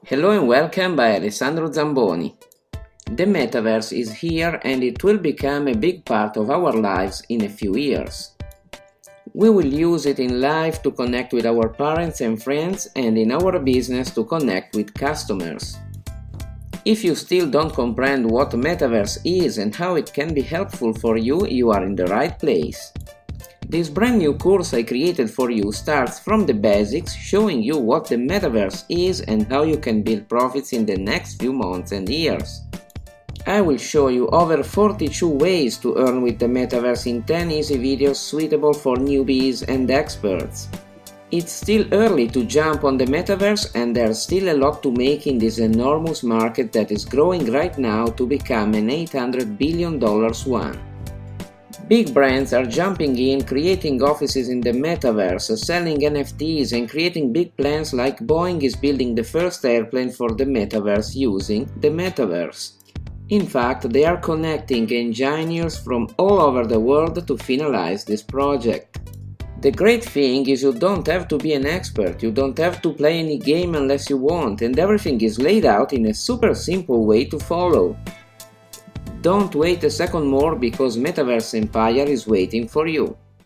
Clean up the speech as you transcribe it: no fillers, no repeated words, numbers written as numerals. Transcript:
Hello and welcome by Alessandro Zamboni. The Metaverse is here and it will become a big part of our lives in a few years. We will use it in life to connect with our parents and friends and in our business to connect with customers. If you still don't comprehend what Metaverse is and how it can be helpful for you, you are in the right place. This brand new course I created for you starts from the basics, showing you what the Metaverse is and how you can build profits in the next few months and years. I will show you over 42 ways to earn with the Metaverse in 10 easy videos suitable for newbies and experts. It's still early to jump on the Metaverse and there's still a lot to make in this enormous market that is growing right now to become an $800 billion one. Big brands are jumping in, creating offices in the Metaverse, selling NFTs and creating big plans like Boeing is building the first airplane for the Metaverse using the Metaverse. In fact, they are connecting engineers from all over the world to finalize this project. The great thing is you don't have to be an expert, you don't have to play any game unless you want, and everything is laid out in a super simple way to follow. Don't wait a second more because Metaverse Empire is waiting for you.